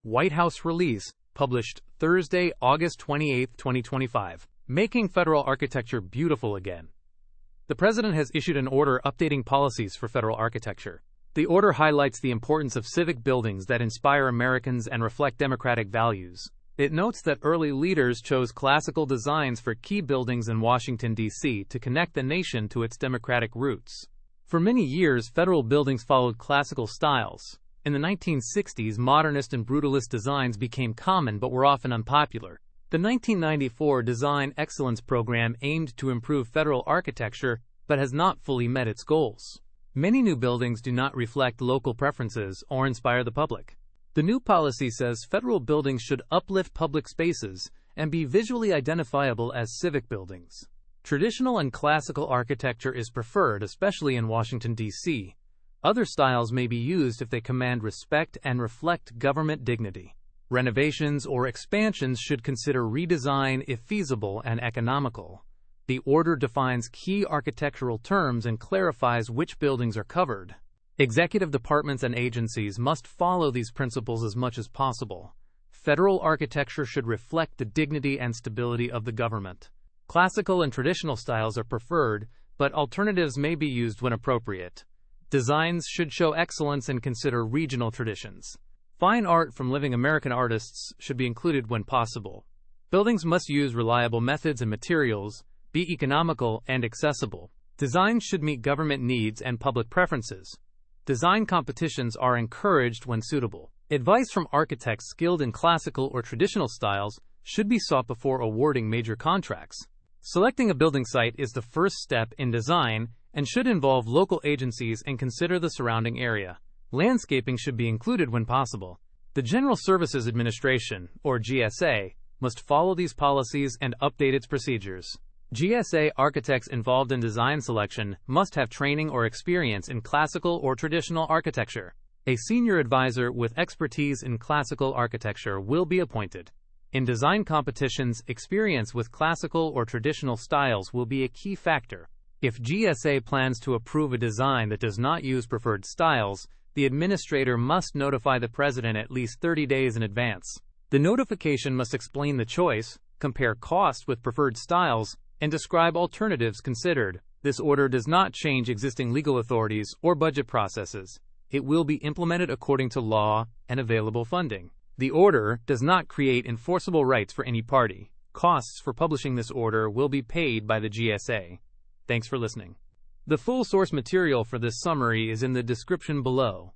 White House release, published Thursday, August 28, 2025. Making Federal Architecture Beautiful Again. The President has issued an order updating policies for federal architecture. The order highlights the importance of civic buildings that inspire Americans and reflect democratic values. It notes that early leaders chose classical designs for key buildings in Washington, D.C. to connect the nation to its democratic roots. For many years, federal buildings followed classical styles. In the 1960s, modernist and brutalist designs became common but were often unpopular. The 1994 Design Excellence Program aimed to improve federal architecture but has not fully met its goals. Many new buildings do not reflect local preferences or inspire the public. The new policy says federal buildings should uplift public spaces and be visually identifiable as civic buildings. Traditional and classical architecture is preferred, especially in Washington, D.C. Other styles may be used if they command respect and reflect government dignity. Renovations or expansions should consider redesign if feasible and economical. The order defines key architectural terms and clarifies which buildings are covered. Executive departments and agencies must follow these principles as much as possible. Federal architecture should reflect the dignity and stability of the government. Classical and traditional styles are preferred, but alternatives may be used when appropriate. Designs should show excellence and consider regional traditions. Fine art from living American artists should be included when possible. Buildings must use reliable methods and materials, be economical and accessible. Designs should meet government needs and public preferences. Design competitions are encouraged when suitable. Advice from architects skilled in classical or traditional styles should be sought before awarding major contracts. Selecting a building site is the first step in design and should involve local agencies and consider the surrounding area. Landscaping should be included when possible. The General Services Administration, or GSA, must follow these policies and update its procedures. GSA architects involved in design selection must have training or experience in classical or traditional architecture. A senior advisor with expertise in classical architecture will be appointed. In design competitions, experience with classical or traditional styles will be a key factor. If GSA plans to approve a design that does not use preferred styles, the administrator must notify the President at least 30 days in advance. The notification must explain the choice, compare cost with preferred styles, and describe alternatives considered. This order does not change existing legal authorities or budget processes. It will be implemented according to law and available funding. The order does not create enforceable rights for any party. Costs for publishing this order will be paid by the GSA. Thanks for listening. The full source material for this summary is in the description below.